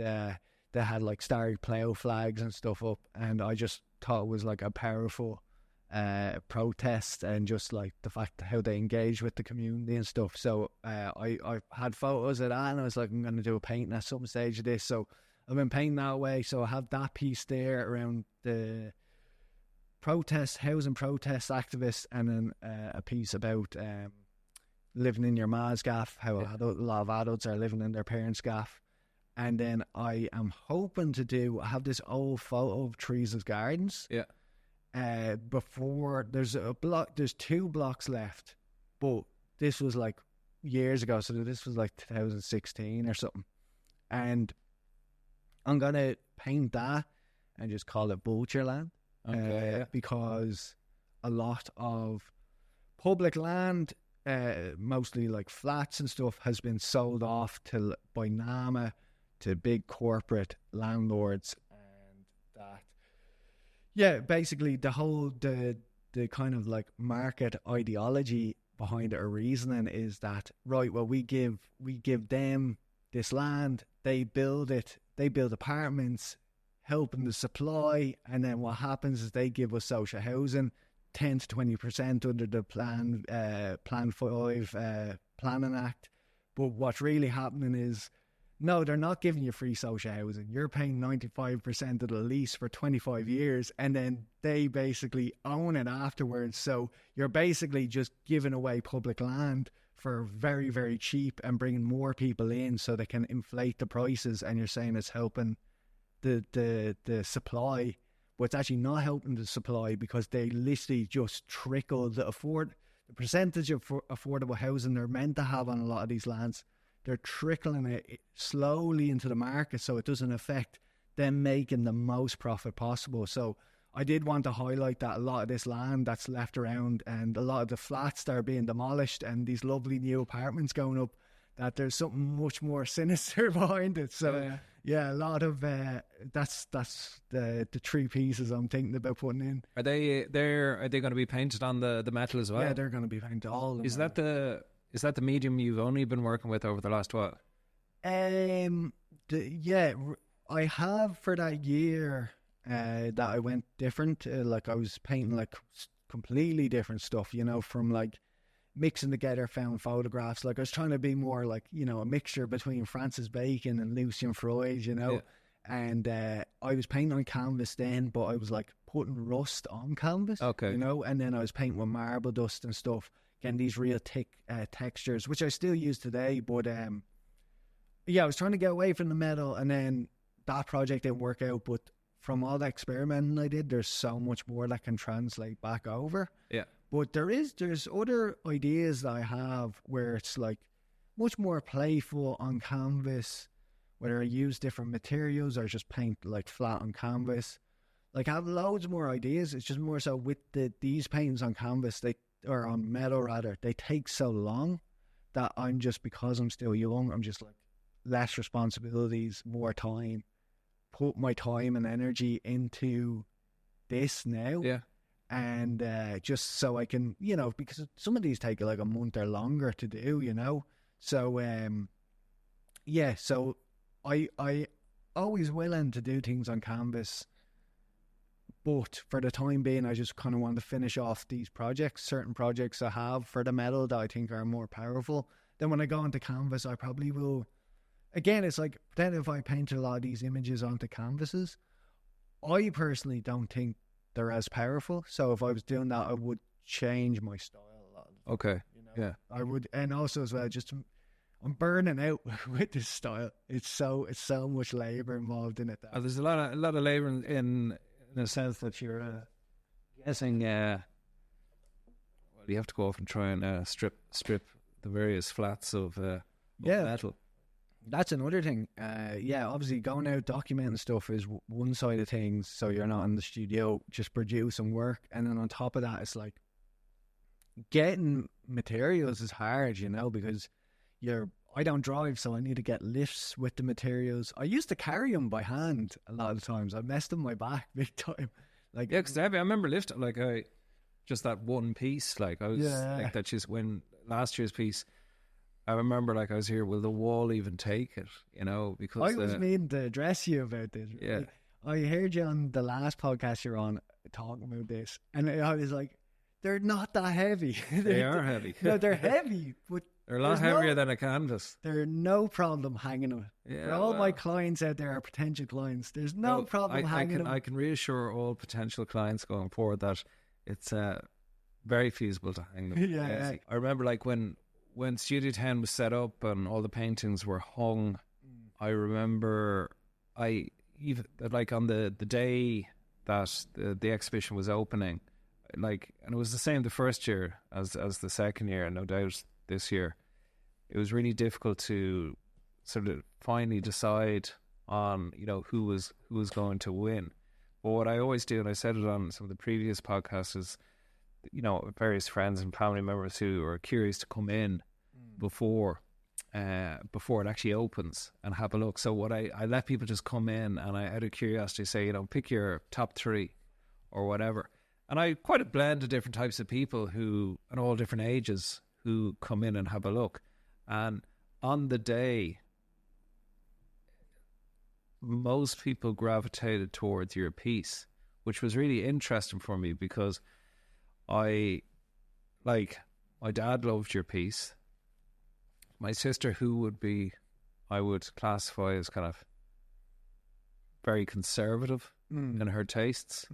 they had like starry plough flags and stuff up, and I just thought it was like a powerful protest, and just like the fact how they engage with the community and stuff. So I had photos of that, and I was like, I'm going to do a painting at some stage of this. So I've been painting that way. So I have that piece there around the housing protest activists, and then a piece about living in your ma's gaff, how a lot of adults are living in their parents' gaff. And then I am hoping I have this old photo of Teresa's Gardens. Yeah. Before there's 2 blocks left, but this was like years ago, so this was like 2016 or something, and I'm gonna paint that and just call it Vulture Land, because a lot of public land, mostly like flats and stuff, has been sold off by NAMA to big corporate landlords, and that. Yeah, basically the whole the kind of like market ideology behind it, or reasoning, is that, right, well, we give them this land, they build apartments, helping the supply, and then what happens is they give us social housing, 10 to 20% under the Plan 5 Planning Act. But what's really happening is, no, they're not giving you free social housing. You're paying 95% of the lease for 25 years, and then they basically own it afterwards. So you're basically just giving away public land for very, very cheap and bringing more people in so they can inflate the prices. And you're saying it's helping the supply, but it's actually not helping the supply, because they literally just trickle the percentage of affordable housing they're meant to have on a lot of these lands. They're trickling it slowly into the market, so it doesn't affect them making the most profit possible. So I did want to highlight that a lot of this land that's left around, and a lot of the flats that are being demolished, and these lovely new apartments going up, that there's something much more sinister behind it. So yeah, a lot of that's the 3 pieces I'm thinking about putting in. Are they going to be painted on the metal as well? Yeah, they're going to be painted all. Is that the medium you've only been working with over the last while? Yeah, I have for that year that I went different. Like I was painting like completely different stuff, from like mixing together found photographs. Like I was trying to be more like, a mixture between Francis Bacon and Lucian Freud, And I was painting on canvas then, but I was like putting rust on canvas, and then I was painting with marble dust and stuff, getting these real thick textures, which I still use today. But I was trying to get away from the metal, and then that project didn't work out. But from all the experimenting I did, there's so much more that can translate back over. Yeah. But there's other ideas that I have where it's like much more playful on canvas, whether I use different materials or just paint like flat on canvas. Like I have loads more ideas. It's just more so with these paintings on canvas, or on metal rather, they take so long that because I'm still young, I'm just like less responsibilities, more time, put my time and energy into this now. Yeah. And just so I can, because some of these take like a month or longer to do, So, so I always willing to do things on canvas, but for the time being, I just kind of want to finish off these projects, certain projects I have for the metal that I think are more powerful. Then when I go onto canvas, I probably will, again, it's like, then if I painted a lot of these images onto canvases, I personally don't think they're as powerful. So if I was doing that, I would change my style a lot. Okay. Yeah. I would, and also as well, I'm burning out with this style. It's so much labor involved in it. There's a lot of labor in the sense that you're guessing. Well, you have to go off and try and strip the various flats of metal. That's another thing. Yeah, obviously going out documenting stuff is one side of things. So you're not in the studio just producing work, and then on top of that, it's like getting materials is hard, you know, because I don't drive, so I need to get lifts with the materials. I used to carry them by hand a lot of times. I messed up my back big time. Like, Yeah, because I remember lifting like just that one piece. Like I was like that. Just when last year's piece, I remember like I was here. Will the wall even take it? You know, because I was meaning to address you about this. Yeah. Like, I heard you on the last podcast you're on talking about this, and I was like, they're not that heavy. They are heavy. No, they're heavy, but They're a lot heavier than a canvas. There's no problem hanging them. Yeah, For all my clients out there are potential clients. There's no problem hanging them. I can reassure all potential clients going forward that it's very feasible to hang them. Yeah. I remember like when Studio 10 was set up and all the paintings were hung, I remember even like on the day that the exhibition was opening, like, and it was the same the first year as the second year, and no doubt this year, it was really difficult to sort of finally decide on, you know, who was going to win. But what I always do, and I said it on some of the previous podcasts, is, you know, various friends and family members who are curious to come in before it actually opens and have a look. So what I let people just come in, and I, out of curiosity, say, you know, pick your top 3 or whatever. And I quite a blend of different types of people who, and all different ages, who come in and have a look. And on the day, most people gravitated towards your piece, which was really interesting for me because my dad loved your piece. My sister, who I would classify as kind of very conservative in her tastes,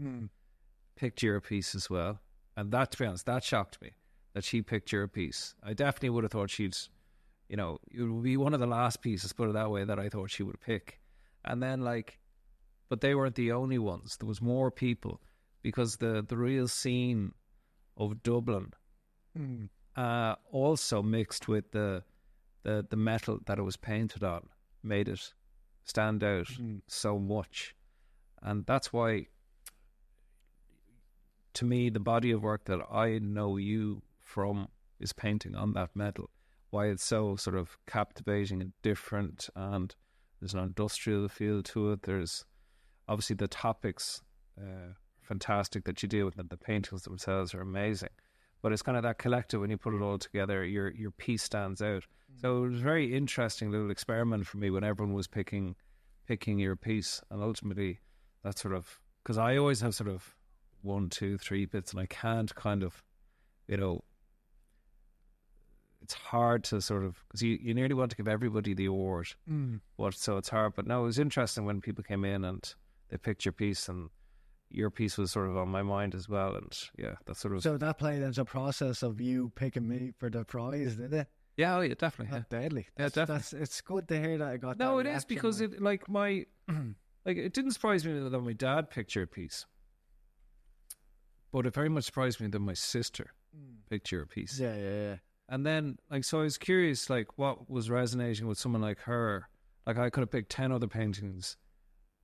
picked your piece as well. And that, to be honest, that shocked me, that she picked your piece. I definitely would have thought she'd, you know, it would be one of the last pieces, put it that way, that I thought she would pick. And then but they weren't the only ones. There was more people, because the real scene of Dublin also mixed with the metal that it was painted on, made it stand out so much. And that's why, to me, the body of work that I know you from is painting on that metal. Why it's so sort of captivating and different, and there's an industrial feel to it. There's obviously the topics fantastic that you deal with, and the paintings themselves are amazing. But it's kind of that collective, when you put it all together, your piece stands out. So it was a very interesting little experiment for me when everyone was picking your piece. And ultimately, that's sort of, because I always have sort of 1, 2, 3 bits, and I can't kind of, you know, it's hard to sort of, because you nearly want to give everybody the award, but so it's hard. But no, it was interesting when people came in and they picked your piece, and your piece was sort of on my mind as well. And yeah, that's sort of, so that played as a process of you picking me for the prize, did it? Yeah, definitely. That's deadly. Definitely. It's good to hear that I got. No, that it is, because reaction. it it didn't surprise me that my dad picked your piece, but it very much surprised me that my sister picked your piece. Yeah. And then, so I was curious, what was resonating with someone like her. Like, I could have picked 10 other paintings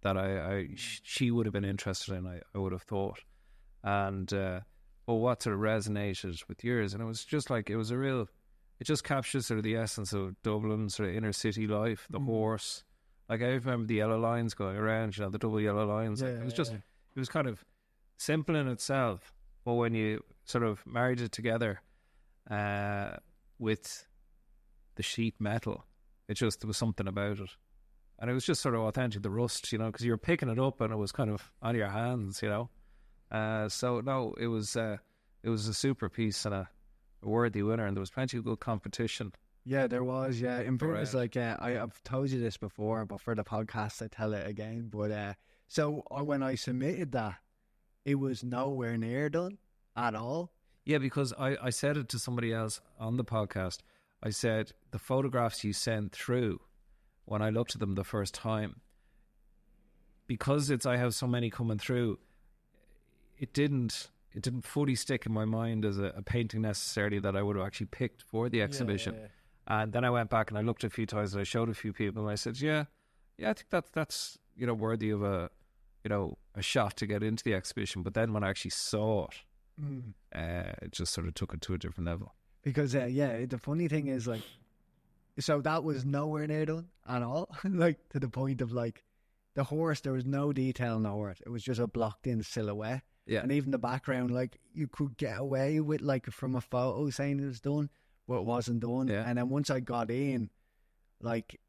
that she would have been interested in, I would have thought. And, but what sort of resonated with yours? And it was just like, it just captures sort of the essence of Dublin, sort of inner city life, the horse. Like, I remember the yellow lines going around, the double yellow lines. Yeah, it was kind of simple in itself. But when you sort of married it together, with the sheet metal, there was something about it, and it was just sort of authentic. The rust, because you were picking it up and it was kind of on your hands, so no, it was a super piece and a worthy winner, and there was plenty of good competition. Yeah, there was. Yeah, in fairness, I've told you this before, but for the podcast I tell it again. But so when I submitted that, it was nowhere near done at all. Yeah, because I said it to somebody else on the podcast. I said, the photographs you sent through, when I looked at them the first time, because I have so many coming through, it didn't fully stick in my mind as a painting necessarily that I would have actually picked for the exhibition. Yeah. And then I went back and I looked a few times and I showed a few people and I said, yeah, I think that's worthy of a shot to get into the exhibition. But then when I actually saw it, it just sort of took it to a different level. Because the funny thing is, like, so that was nowhere near done at all. Like, to the point of, like, the horse, there was no detail in the horse. It was just a blocked in silhouette. Yeah. And even the background, like, you could get away with, like, from a photo saying it was done, but it wasn't done. Yeah. And then once I got in, like,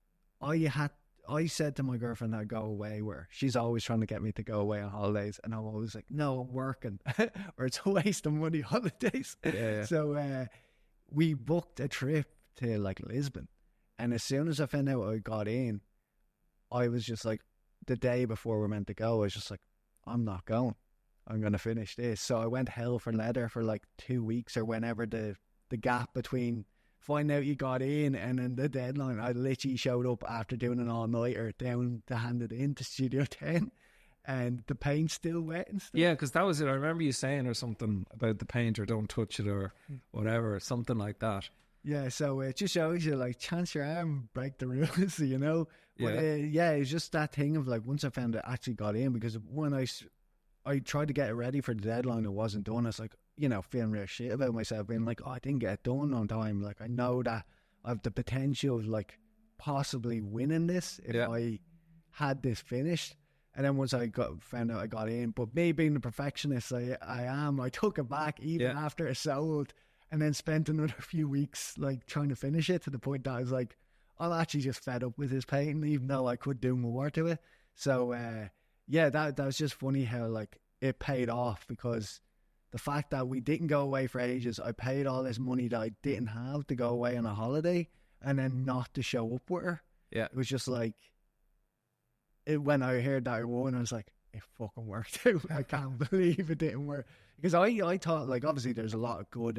I said to my girlfriend I'd go away with her. She's always trying to get me to go away on holidays. And I'm always like, no, I'm working. Or it's a waste of money holidays. Yeah. So we booked a trip to, like, Lisbon. And as soon as I found out I got in, I was just like, the day before we're meant to go, I was just like, I'm not going. I'm going to finish this. So I went hell for leather for like 2 weeks or whenever the gap between finding out you got in and then the deadline. I literally showed up after doing an all-nighter down to hand it in to Studio 10 and the paint's still wet and stuff. Yeah, because that was it. I remember you saying or something about the paint or don't touch it or whatever, something like that. Yeah, so it just shows you, like, chance your arm, break the rules, you know? But it's just that thing of, like, once I found it actually got in, because when I tried to get it ready for the deadline, it wasn't done. I was like, feeling real shit about myself, being like, oh, I didn't get it done on time. Like, I know that I have the potential of, like, possibly winning this if I had this finished. And then once I found out I got in, but me being the perfectionist I took it back even after it sold. And then spent another few weeks, like, trying to finish it to the point that I was like, I'm actually just fed up with this painting, even though I could do more to it. So, that was just funny how, like, it paid off, because the fact that we didn't go away for ages, I paid all this money that I didn't have to go away on a holiday and then not to show up with her. Yeah. It was just like, when I heard that I won, I was like, it fucking worked out. I can't believe it didn't work. Because I thought, like, obviously there's a lot of good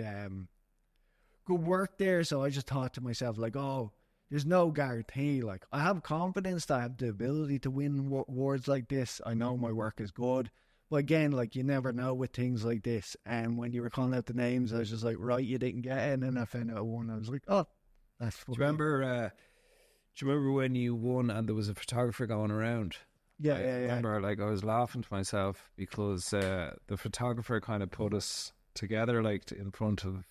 work there. So I just thought to myself, like, oh, there's no guarantee. Like, I have confidence that I have the ability to win awards like this. I know my work is good. But again, like, you never know with things like this. And when you were calling out the names, I was just like, right, you didn't get it. And then I found out I won. I was like, oh, that's funny. Do you remember when you won and there was a photographer going around? Yeah. I remember, like, I was laughing to myself because the photographer kind of put us together, like, in front of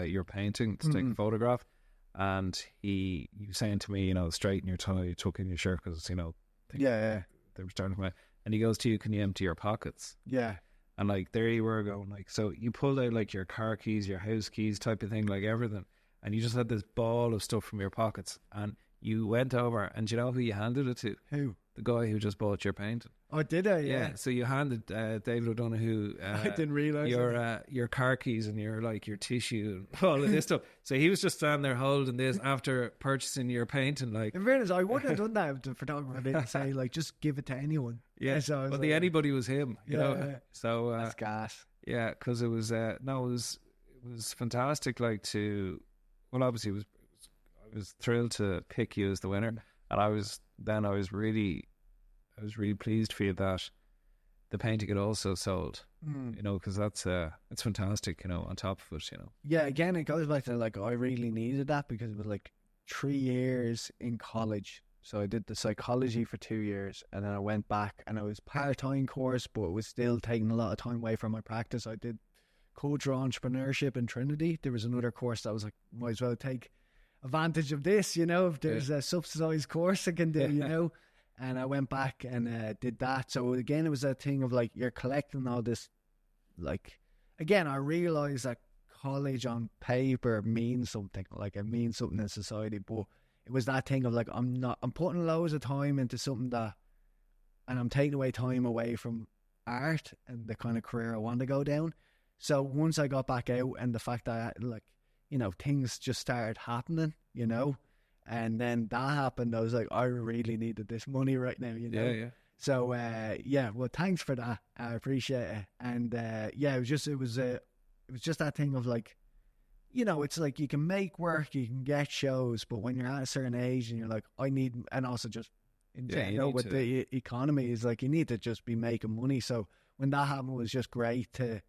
your painting to take a photograph, and you saying to me, straighten your tie, tuck in your shirt, because they were starting to come out, and he goes to you, can you empty your pockets? Yeah. And, like, there you were going, like, so you pulled out, like, your car keys, your house keys type of thing, like, everything, and you just had this ball of stuff from your pockets, and you went over, and do you know who you handed it to? Who? The guy who just bought your painting. Oh, did I? Yeah. So you handed David O'Donoghue I didn't realise your car keys and your tissue and all of this stuff. So he was just standing there holding this after purchasing your painting. Like, in fairness, I wouldn't have done that if the photographer didn't say, like, just give it to anyone. Yeah. So but the anybody was him. You know. Yeah. So that's gas. Yeah, because it was it was fantastic. Like, obviously I was thrilled to pick you as the winner, and I was really pleased for you that the painting had also sold, because that's it's fantastic, on top of it, Yeah, again, it goes back to, like, I really needed that because it was like 3 years in college. So I did the psychology for 2 years, and then I went back, and it was part-time course, but it was still taking a lot of time away from my practice. I did cultural entrepreneurship in Trinity. There was another course that was like, might as well take advantage of this, if there's a subsidized course I can do, And I went back and did that. So again, it was that thing of, like, you're collecting all this, like, again, I realized that college on paper means something, like, it means something in society, but it was that thing of, like, I'm putting loads of time into something and I'm taking time away from art and the kind of career I want to go down. So once I got back out, and the fact that, like, things just started happening, and then that happened, I was like, I really needed this money right now, Yeah. So, well, thanks for that. I appreciate it. And, it was just that thing of, like, it's like you can make work, you can get shows, but when you're at a certain age and you're like, and also just in general with the economy, is like, you need to just be making money. So when that happened, it was just great to,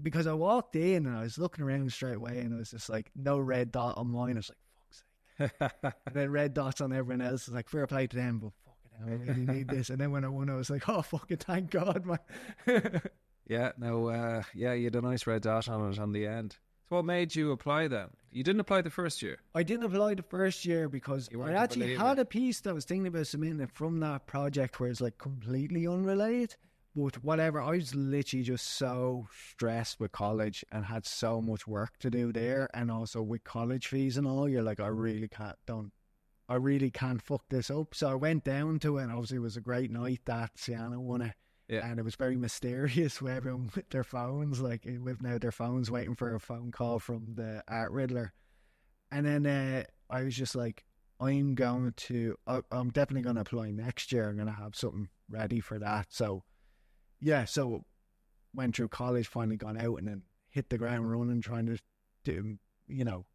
because I walked in and I was looking around straight away and it was just like no red dot on mine. I was like, fuck's And then red dots on everyone else. It's like, fair play to them, but fucking hell, I really need this. And then when I won, I was like, oh, fucking thank God, man. Yeah, no, yeah, you had a nice red dot on it on the end. So what made you apply then? You didn't apply the first year. I didn't apply the first year because You I weren't a actually believer. had a piece that I was thinking about submitting it from that project where it's like completely unrelated. But whatever, I was literally just so stressed with college and had so much work to do there, and also with college fees and all, you're like, I really can't fuck this up. So I went down to it, and obviously it was a great night that Sienna won it. Yeah. And it was very mysterious with everyone with their phones, like whipping out their phones, waiting for a phone call from the art Riddler. And then I was just like, I'm definitely going to apply next year. I'm going to have something ready for that. So, yeah, so went through college, finally gone out, and then hit the ground running, trying to do,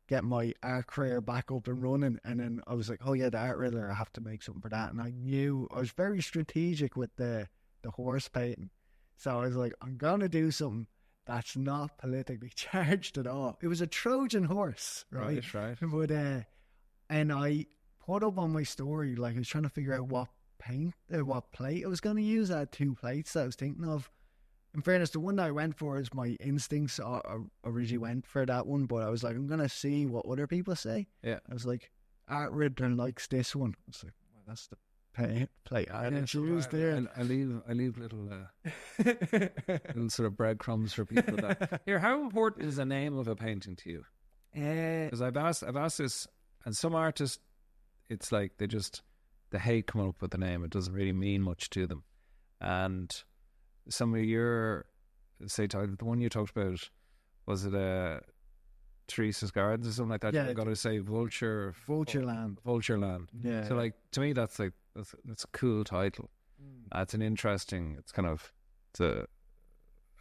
get my art career back up and running. And then I was like, oh yeah, the art Riddler, I have to make something for that. And I was very strategic with the horse painting. So I was like, I'm going to do something that's not politically charged at all. It was a Trojan horse, right? Right. But, and I put up on my story, like I was trying to figure out what plate I was going to use. I had 2 plates that I was thinking of. In fairness, the one that I went for is my instincts. I originally went for that one, but I was like, I'm going to see what other people say. Yeah. I was like, Art Riddler likes this one. I was like, well, that's the plate I didn't choose there. And I leave little little sort of breadcrumbs for people. That here, how important is the name of a painting to you? Because I've asked this, and some artists, it's like they hate coming up with the name. It doesn't really mean much to them. And some of your, say, the one you talked about, was it Teresa's Gardens or something like that? Yeah. You've got to say Vulture Vultureland. Land. Yeah. So, like, to me, that's a cool title. It's an interesting. It's kind of it's a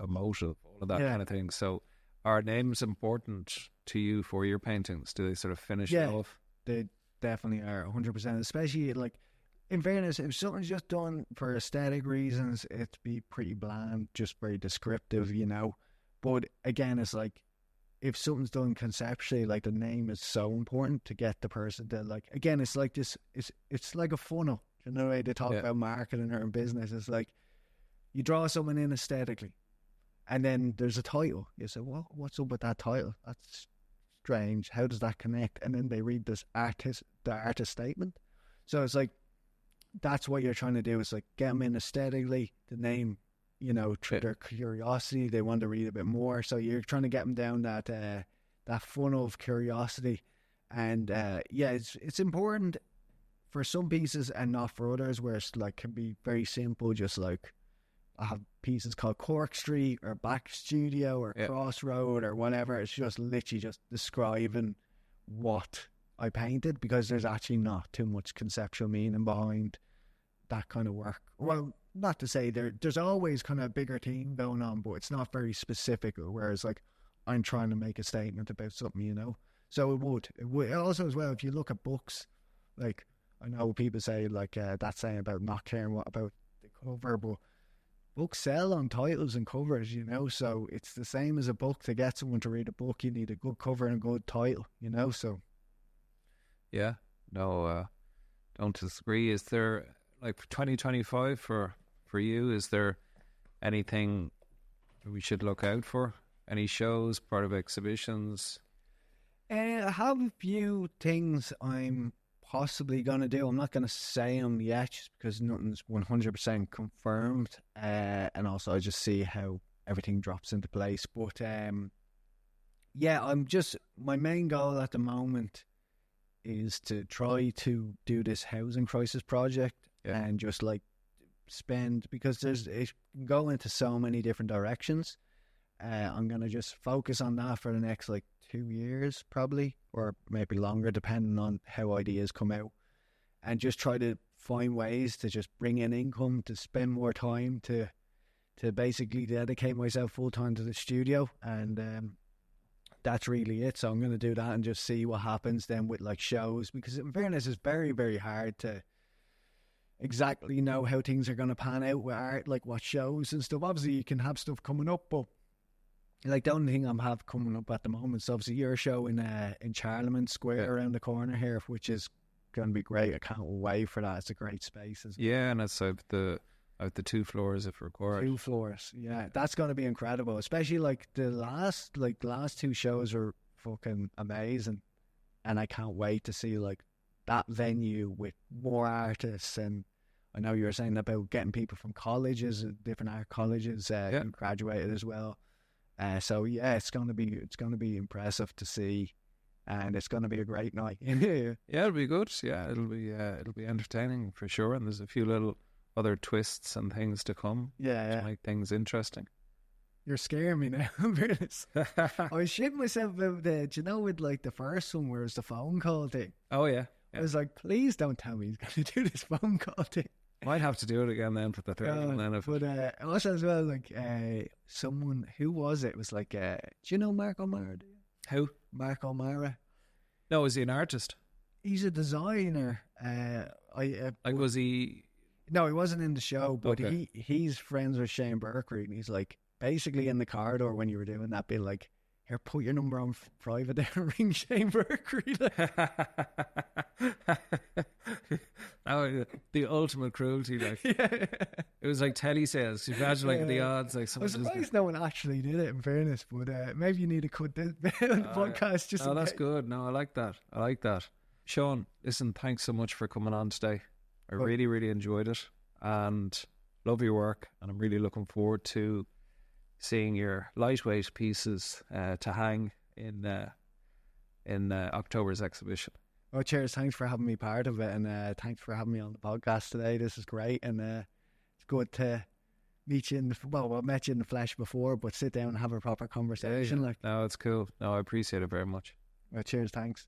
motive, all of that kind of thing. So, are names important to you for your paintings? Do they sort of finish it off? They definitely are 100%. Especially like, in fairness, if something's just done for aesthetic reasons, it'd be pretty bland, just very descriptive, But again, it's like, if something's done conceptually, like the name is so important to get the person to like. Again, it's like this. It's like a funnel. You know the way they talk about marketing or in business. It's like you draw someone in aesthetically, and then there's a title. You say, "Well, what's up with that title? That's strange. How does that connect?" And then they read the artist statement. So it's like that's what you're trying to do. Is like get them in aesthetically. The name. Through their curiosity, they want to read a bit more. So you're trying to get them down that funnel of curiosity, and it's important for some pieces and not for others, where it's like can be very simple. Just like I have pieces called Cork Street or Back Studio or Crossroad or whatever. It's just literally just describing what I painted, because there's actually not too much conceptual meaning behind that kind of work. Well, not to say there's always kind of a bigger theme going on, but it's not very specific. Whereas like I'm trying to make a statement about something, So it would also as well. If you look at books, like I know people say like that saying about not caring what about the cover, but books sell on titles and covers, So it's the same as a book. To get someone to read a book, you need a good cover and a good title, So yeah, no, don't disagree. Is there like for 2025 for you? Is there anything we should look out for? Any shows, part of exhibitions? I have a few things I'm possibly going to do. I'm not going to say them yet just because nothing's 100% confirmed. And also I just see how everything drops into place. But my main goal at the moment is to try to do this housing crisis project and just like spend, because it can go into so many different directions. I'm going to just focus on that for the next like 2 years probably, or maybe longer depending on how ideas come out, and just try to find ways to just bring in income, to spend more time, to basically dedicate myself full time to the studio. And that's really it. So I'm going to do that and just see what happens then with like shows, because in fairness it's very, very hard to exactly know how things are going to pan out with art, like what shows and stuff. Obviously you can have stuff coming up, but Like the only thing I'm have coming up at the moment is obviously your show in Charlemont Square around the corner here, which is going to be great. I can't wait for that. It's a great space as well. Yeah, and it's out the 2 floors if required. 2 floors. Yeah, that's going to be incredible. Especially like the last 2 shows are fucking amazing, and I can't wait to see like that venue with more artists. And I know you were saying about getting people from colleges, different art colleges, who graduated as well. So yeah, it's gonna be impressive to see, and it's gonna be a great night. Yeah, it'll be good. Yeah, it'll be entertaining for sure. And there's a few little other twists and things to come. Yeah. To make things interesting. You're scaring me now. I was shitting myself about do you know, with like the first one where it was the phone call thing. Oh yeah. I was like, please don't tell me he's going to do this phone call thing. Might have to do it again then for the third one. Then but also as well, like someone, who was it? Was like, do you know Mark O'Mara? Who? Mark O'Mara. No, is he an artist? He's a designer. Was he? No, he wasn't in the show, but Okay. he's friends with Shane Berkery, and he's like basically in the corridor when you were doing that, be like, here, put your number on private there and ring Shane Berkery. Oh, the ultimate cruelty, like. Yeah. It was like telesales. You imagine like the odds, like I'm someone just. surprised no one actually did it, in fairness, but maybe you need to cut this bit on the podcast just Oh, in that's case. good. No, I like that. Sean, listen, thanks so much for coming on today. I really, really enjoyed it and love your work, and I'm really looking forward to seeing your lightweight pieces to hang in October's exhibition. Oh, cheers. Thanks for having me part of it, and thanks for having me on the podcast today. This is great, and it's good to meet you I met you in the flesh before, but sit down and have a proper conversation. No, it's cool. No, I appreciate it very much. Well, cheers. Thanks.